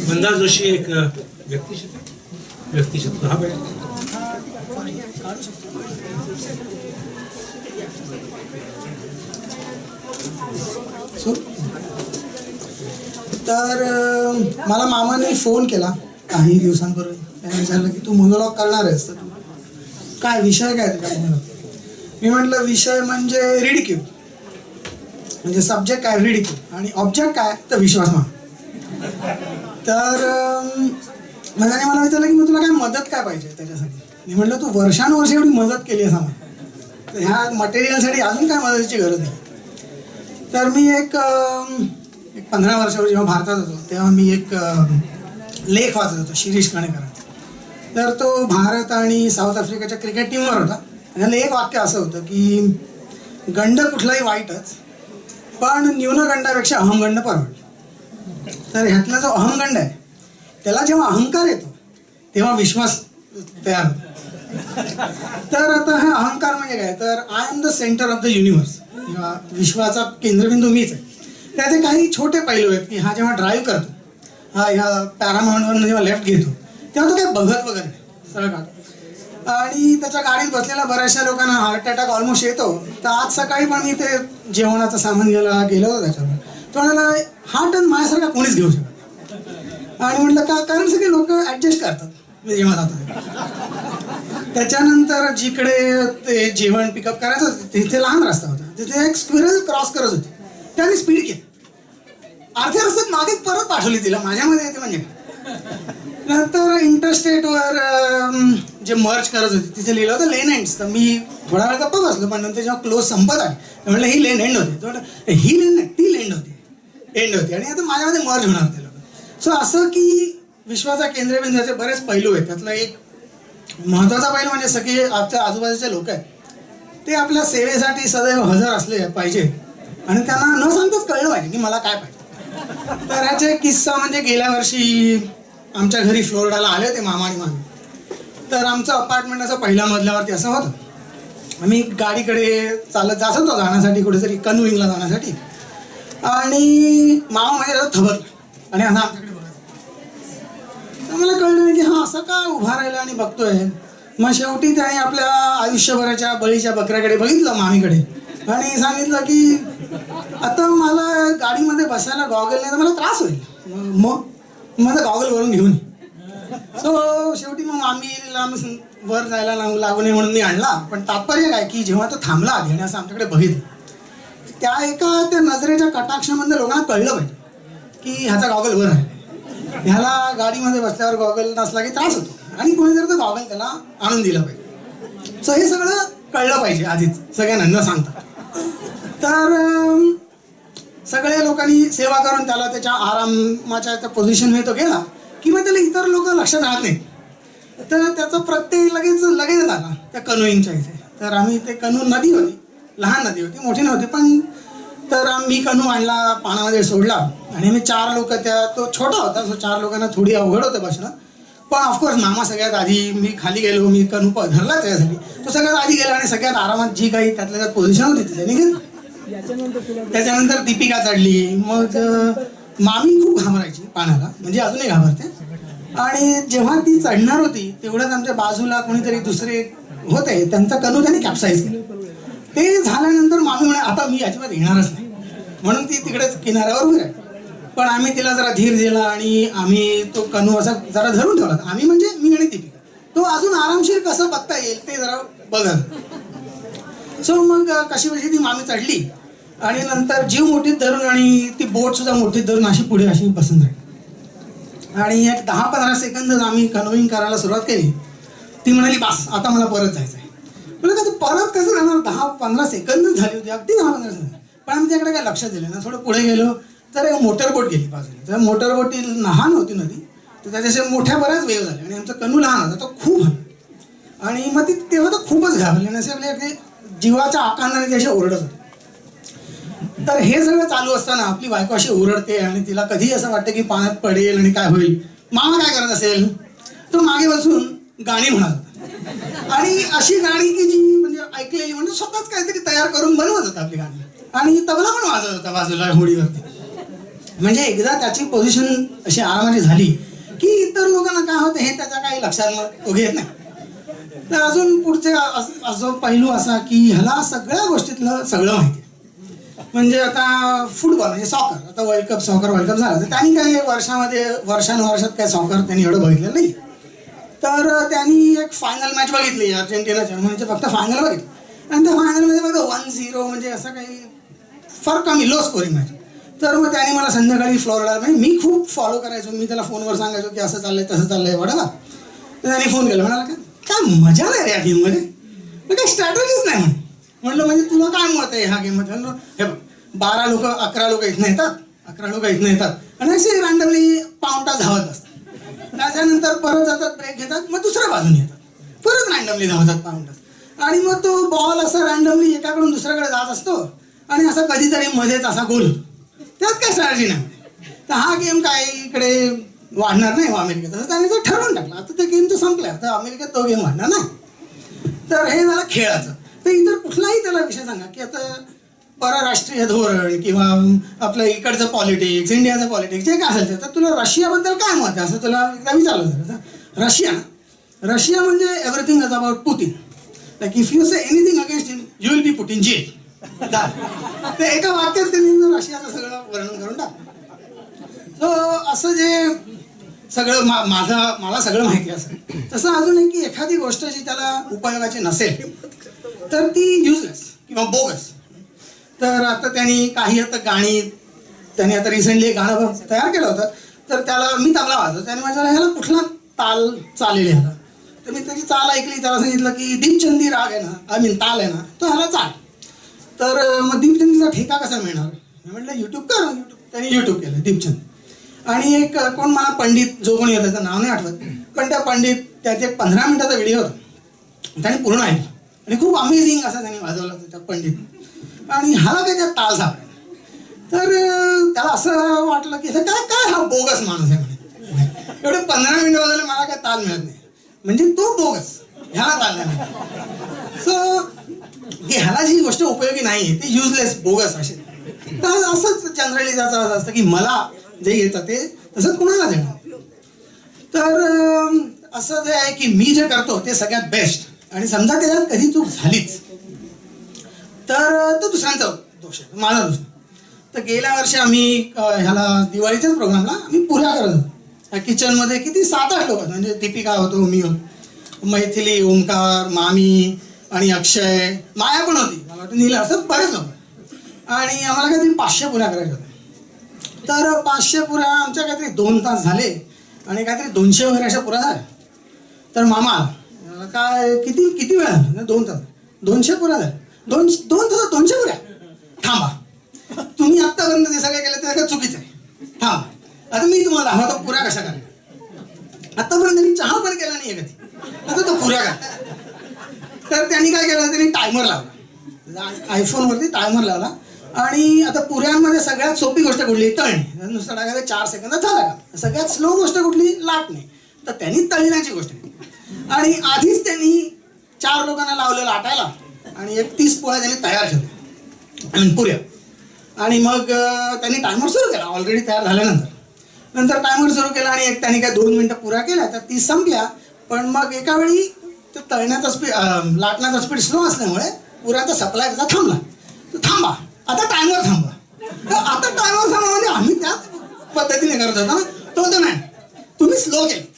मंदार जोशी एक व्यक्तिशत्व हा पाहिजे. तर मला मामाने फोन केला काही दिवसांपूर्वी. त्याने विचारलं की तू मोनोलॉग करणार आहेस तर काय विषय काय तुझा मोनोलॉग. मी म्हटलं विषय म्हणजे रिडिक्यूल, म्हणजे सब्जेक्ट काय रिडिक्यूल आणि ऑब्जेक्ट काय तर विश्वासमान. तर त्याने मला विचारलं की मग तुला काय मदत काय पाहिजे त्याच्यासाठी. मी म्हटलं तू वर्षानुवर्ष एवढी मदत केली आहे आम्हाला, तर ह्या मटेरियलसाठी अजून काय मदतीची गरज नाही. तर मी एक 15 वर्षावर जेव्हा भारतात होतो तेव्हा मी एक लेख वाचत होतो शिरीष कणेकरांचा. तर तो भारत आणि साऊथ आफ्रिकाच्या क्रिकेट टीमवर होता. त्याला एक वाक्य असं होतं की गंड कुठलाही वाईटच, पण न्यूनगंडापेक्षा अहमगंड परवडलं. तर ह्यातला जो अहमगंड आहे त्याला जेव्हा अहंकार येतो तेव्हा विश्वास तयार होतो. तर आता हा अहंकार म्हणजे काय तर I am the centre of the universe, किंवा विश्वाचा केंद्रबिंदू मीच आहे. त्याचे काही छोटे पैलू आहेत की हा जेव्हा ड्राईव्ह करतो, हा ह्या पॅरामाउंटवरून जेव्हा लेफ्ट घेतो तेव्हा तो काही बघत वगैरे नाही सरळ काढतो. आणि त्याच्या गाडीत बसलेल्या बऱ्याचशा लोकांना हार्ट अटॅक ऑलमोस्ट येतो. तर आज सकाळी पण मी ते जेवणाचं सामान गेलो होतो त्याच्यावर. तो म्हणाला हा टन माझ्यासारखा कोणीच घेऊ शकत. आणि म्हटलं का कारण सगळे लोक ॲडजस्ट करतात मी जेव्हा जातो. त्याच्यानंतर जिकडे ते जेवण पिकअप करायचं होतं तिथे लहान रस्ता होता, तिथे एक स्क्विरल क्रॉस करत होती. त्याने स्पीड केली, अर्ध्या रस्त्यात मागे परत पाठवली तिला. माझ्यामध्ये येते म्हणजे नंतर इंटरस्टेटवर जे मर्ज करत होते तिथे लिहिलं होतं लेन एंड्स. तर मी थोडा वेळ गप्पा बसलो, पण नंतर जेव्हा क्लोज संपत आहे म्हटलं ही लेन एंड होती. तर ही लेन नाही ती लेंड होती एंड होती आणि आता माझ्यामध्ये मर्ज होणार ते लोक. सो असं की विश्वाचा केंद्रबिंदूचे बरेच पैलू आहेत. त्यातला एक महत्त्वाचा पैलू म्हणजे सगळे आपल्या आजूबाजूचे लोक आहेत ते आपल्या सेवेसाठी सदैव हजर असले पाहिजे आणि त्यांना न सांगताच कळलं पाहिजे की मला काय पाहिजे. तर ह्याचे किस्सा म्हणजे गेल्या वर्षी आमच्या घरी फ्लोरिडाला आले होते मामा आणि मामी. तर आमचं अपार्टमेंट असं पहिल्या मजल्यावरती असं होतं. आम्ही गाडीकडे चालत जात होतो जाण्यासाठी कुठेतरी कनविंगला जाण्यासाठी. आणि मामा म्हणजे थबकला आणि असं आमच्याकडे बघत. तर मला कळलं नाही की हा असं का उभा राहिला आणि बघतोय. मग शेवटी त्याने आपल्या आयुष्यभराच्या बळीच्या बकऱ्याकडे बघितलं मामीकडे आणि सांगितलं की आता मला गाडीमध्ये बसायला गॉगल नाही तर मला त्रास होईल, मग माझा गॉगल वरून घेऊन. सो शेवटी मग मामीला वर जायला लागू नये म्हणून मी आणला. पण तात्पर्य काय की जेव्हा तो थांबला आधी आणि असं आमच्याकडे बघितलं त्या त्या नजरेच्या कटाक्षामध्ये लोकांना कळलं पाहिजे की ह्याचा गॉगल वर आहे, ह्याला गाडीमध्ये बसल्यावर गॉगल नसला की त्रास होतो आणि कोणी जर तो गॉगल त्याला आणून दिला पाहिजे. सो हे सगळं कळलं पाहिजे आधीच सगळ्यांना न सांगता. तर सगळ्या लोकांनी सेवा करून त्याला त्याच्या आरामाच्या त्या पोझिशनमध्ये तो गेला की मग त्याला इतर लोक लक्षात राहत नाही. तर त्याचा प्रत्येक लगेच आला त्या कनोईंच्या इथे. तर आम्ही ते कनू नदी होती, लहान नदी होती मोठी नव्हती पण. तर मी कनू आणला पाण्यामध्ये सोडला आणि मी 4 लोक तो छोटा होता सो 4 लोकांना थोडी अवघड होतं बसणं. पण ऑफकोर्स मामा सगळ्यात आधी, मी खाली गेलो, मी कनू धरला त्याच्यासाठी. तो सगळ्यात आधी गेला आणि सगळ्यात आरामात जी काही त्यातल्या त्यात पोझिशन होती त्याने घेतली. त्याच्यानंतर दीपिका चढली. मग मामी खूप घाबरायची पाण्याला, म्हणजे अजूनही घाबरते. आणि जेव्हा ती चढणार होती तेवढ्याच आमच्या बाजूला कोणीतरी दुसरे होते, त्यांचा कनू त्याने कॅप्साईज केला. ते झाल्यानंतर मामी म्हणे आता मी अजिबात येणारच नाही म्हणून ती तिकडेच किनाऱ्यावर उभी आहे. पण आम्ही तिला जरा धीर दिला आणि आम्ही तो कनू असा जरा धरून ठेवला. आम्ही म्हणजे मी आणि दीपिका. तो अजून आरामशीर कसं बघता येईल ते जरा बघत. सो मग कशी ती मामी चढली आणि नंतर जीव मोठीत धरून आणि ती बोट सुद्धा मोठीत धरून अशी पुढे अशी बसून राहिली. आणि एक 10-15 सेकंद आम्ही कनोईंग करायला सुरुवात केली. ती म्हणाली बस आता मला परत जायचं आहे. म्हणजे का परत कसं राहणार, 10-15 सेकंद झाली होती, अगदी 10-15 सेकंद. पण आम्ही त्याकडे काय लक्ष दिलं ना. थोडं पुढे गेलो तर एक मोटरबोट गेली बाजूला. तर मोटरबोटी लहान होती नदी, तर त्याच्याशी मोठ्या बऱ्याच वेव झाल्या आणि आमचा कनू लहान होता तो खूप हलला. आणि मग ती तेव्हा तर खूपच घाबरली आणि असे आपले जीवाच्या आकांडाने ते असे ओरडत होते. तर हे सगळं चालू असताना आपली बायको अशी ओरडते आणि तिला कधी असं वाटतं की पाण्यात पडेल आणि काय होईल. मामा काय करत असेल, तो मागे बसून गाणी म्हणत होता. आणि अशी गाणी की जी म्हणजे ऐकलेली म्हणजे स्वतःच काहीतरी तयार करून बनवत होता आपली गाणी. आणि तबला पण वाजत होता बाजूला होडीवरती. म्हणजे एकदा त्याची पोझिशन अशी आरामाची झाली की इतर लोकांना काय होतं हे त्याच्या काही लक्षात तो घेत नाही. तर अजून पुढचे असं पैलू असा की ह्याला सगळ्या गोष्टीतलं सगळं माहिती आहे. म्हणजे आता फुटबॉल म्हणजे सॉकर, आता वर्ल्ड कप झाला तर त्यांनी काही वर्षानुवर्षात काय सॉकर त्यांनी एवढं बघितलं नाही. तर त्यांनी एक फायनल मॅच बघितली अर्जेंटिनाच्या, म्हणजे फक्त फायनल बघितली आणि त्या फायनलमध्ये बघा 1-0 म्हणजे असं काही फार कमी लो स्कोरिंग मॅच. तर मग त्याने मला संध्याकाळी फ्लोरिडा, म्हणजे मी खूप फॉलो करायचो, मी त्याला फोनवर सांगायचो की असं चाललंय तसं चाललंय वडाला. तर त्याने फोन केला, म्हणाला काय मजा नाही रे या गेममध्ये, काही स्ट्रॅटेजीच नाही म्हणे. म्हटलं म्हणजे तुला काय मत आहे ह्या गेममध्ये? हे बघ 12 लोक 11 लोक इथनं येतात, 11 लोक इथनं येतात आणि असे रँडमली पाऊण तास धावत असतात. त्याच्यानंतर परत जातात, ब्रेक घेतात, मग दुसऱ्या बाजूने येतात, परत रँडमली धावतात पाऊण तास. आणि मग तो बॉल असा रँडमली एकाकडून दुसऱ्याकडे जात असतो आणि असा कधीतरी मध्येच असा गोल होतो. त्यात काय स्ट्रॅटेजी नाही. तर हा गेम काय इकडे वाढणार नाही अमेरिकेत, असं त्याने तर ठरवून टाकलं. आता ते गेम तर संपला, आता अमेरिकेत तो गेम वाढणार नाही. तर हे झालं खेळाचं. तर इतर कुठलाही त्याला विषय सांगा की आता परराष्ट्रीय धोरण किंवा आपलं इकडचं पॉलिटिक्स, इंडियाचं पॉलिटिक्स जे काय असेल, तर तुला रशियाबद्दल काय मत आहे असं तुला एकदा विचारलं जातं. रशिया म्हणजे everything is about Putin. Like if you say anything against him you will be put in jail. ते एका वाक्यात त्यांनी रशियाचं सगळं वर्णन करून टाकलं. सो असं जे सगळं मला सगळं माहिती असं. तसं अजून आहे की एखादी गोष्ट जी त्याला उपयोगाची नसेल तर ती युजलेस किंवा बोगस. तर आता त्यांनी काही त्यांनी आता रिसेंटली एक गाणं तयार केलं होतं. तर त्याला मी तबला वाजवतो, त्याने माझ्या ह्याला कुठला ताल चालेल ह्याला. तर मी त्याची चाल ऐकली, त्याला सांगितलं की दीपचंदी राग आहे ना, ताल आहे ना, तो ह्याला चाल. तर मग दीपचंदीचा ठेका कसा मिळणार? मी म्हटलं युट्यूब कर. त्यांनी युट्यूब केलं दीपचंद. आणि एक कोण मला पंडित जो कोणी होता त्याचं नाव नाही आठवत, पण त्या पंडित त्याचे 15 मिनिटाचा व्हिडिओ होता, त्यांनी पूर्ण ऐकलं आणि खूप अमेझिंग असं त्यांनी वाजवलं होतं त्या पंडित. आणि ह्याला काही त्यात ताल सापडला. तर त्याला असं वाटलं की काय हा बोगस माणूस आहे म्हणे, एवढे 15 मिनिटं वाजवले मला काय ताल मिळत नाही, म्हणजे तो बोगस, ह्याला ताल नाही. सो ह्याला जी गोष्ट उपयोगी नाही आहे ती युजलेस बोगस असे. तर असंच जनरली त्याचं असं असतं की मला जे येतं ते तसंच कुणाला देणार. तर असं जे आहे की मी जे करतो ते सगळ्यात बेस्ट, आणि समजा त्याच्यात कधी चूक झालीच तर तो दुसऱ्यांचा दोष आहे, माझा दोष. तर गेल्या वर्षी आम्ही ह्याला दिवाळीच्याच प्रोग्रामला आम्ही पुऱ्या करत होतो. किचनमध्ये किती 7-8 लोक, म्हणजे दीपिका होतो, मी होतो, मैथिली, ओमकार, मामी आणि अक्षय, माया पण होती, मला वाटतं नीला, असं बरेच लोक. आणि आम्हाला काहीतरी 500 पुऱ्या करायच्या होत्या. तर 500 पुऱ्या आमच्या काहीतरी 2 तास झाले आणि काहीतरी 200 वगैरे अशा पुऱ्या झाल्या. तर मामा काय किती वेळ झाला? 2 तास. 200 पुऱ्या झाल्या. 2 तासात 200 पुऱ्या? थांबा, तुम्ही आत्तापर्यंत जे सगळं केलं ते सगळं चुकीचं आहे, थांबा, आता मी तुम्हाला दाखवतो पुऱ्या कशा करायच्या. आत्तापर्यंत त्यांनी चहा पण केला नाही कधी, आता तो पुऱ्या करा. तर त्यांनी काय केलं, त्यांनी टायमर लावला, आयफोनवरती टायमर लावला. आणि आता पुऱ्यांमध्ये सगळ्यात सोपी गोष्ट कुठली? तळणे. नुसतं टाकायचं 4 सेकंदात झाला का. सगळ्यात स्लो गोष्ट कुठली? लाटणे. तर त्यांनी तळण्याची गोष्ट केली. आणि आधीच त्यांनी 4 लोकांना लावलं लाटायला आणि एक 30 पोळ्या त्यांनी तयार ठेवल्या आणि पुऱ्या. आणि मग त्यांनी टायमर सुरू केला ऑलरेडी तयार झाल्यानंतर टायमर सुरू केला आणि त्यांनी काय 2 मिनिटं पुऱ्या केल्या, तर 30 संपल्या. पण मग एका वेळी तो तळण्याचा स्पीड, लाटण्याचा स्पीड स्लो असल्यामुळे पुऱ्याचा सप्लाय त्याचा थांबला. तर थांबा, आता टायमर थांबवा. तर आता टायमर थांबवा म्हणजे आम्ही त्याच पद्धतीने करत होतो ना. तो नाही, तुम्ही स्लो केलं.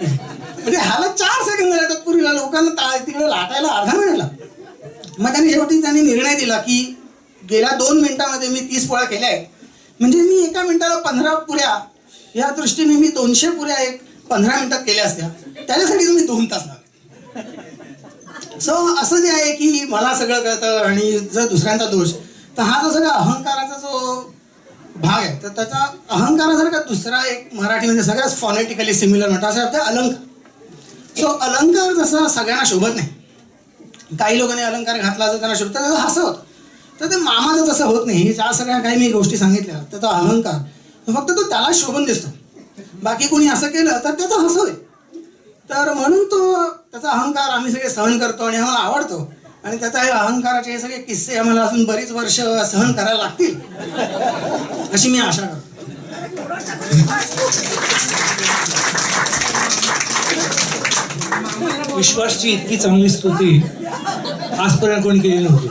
म्हणजे ह्याला 4 सेकंद लागतात पुरीला, लोकांना तिकडे लाटायला अर्धा मिनिट लागला. मग शेवटी त्यांनी निर्णय दिला की गेल्या 2 मिनिटामध्ये मी 30 पोळ्या केल्या आहेत, म्हणजे मी एका मिनिटाला 15 पुऱ्या, या दृष्टीने मी 200 पुऱ्या 15 मिनिटात केल्या असत्या, त्याच्यासाठी तुम्ही 2 तास लागले. सो असं जे आहे की मला सगळं कळतं आणि जर दुसऱ्यांचा दोष, तर हा जो सगळा अहंकाराचा जो भाग आहे, तर त्याचा अहंकारासारखा दुसरा एक मराठीमध्ये सगळ्यात फॉनेटिकली सिमिलर म्हणतात असं आपल्या अलंकार. सो अलंकार जसा सगळ्यांना शोभत नाही, काही लोकांनी अलंकार घातला जर त्यांना शोभत त्याचं हसं होतं. तर ते मामाचं तसं होत नाही. ज्या सगळ्या काही मी गोष्टी सांगितल्या त्याचा अहंकार फक्त तो त्याला शोभून दिसतो, बाकी कोणी असं केलं तर त्याचा हसं होईल. तर म्हणून तो त्याचा अहंकार आम्ही सगळे सहन करतो आणि आम्हाला आवडतो. आणि त्याचा हे अहंकाराचे हे सगळे किस्से आम्हाला अजून बरीच वर्ष सहन करायला लागतील अशी मी आशा करतो. विश्वासची इतकी चांगली स्तुती आजपर्यंत कोणी केली नव्हती.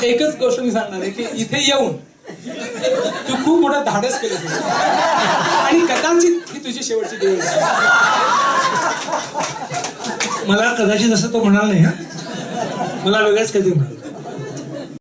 एकच गोष्ट मी सांगणार आहे की इथे येऊन तू खूप मोठं धाडस केलं आणि कदाचित ही तुझी शेवटची दिवस. मला कदाचित असं तो म्हणाला नाही, हा मला वेगळंच काहीतरी म्हणाला.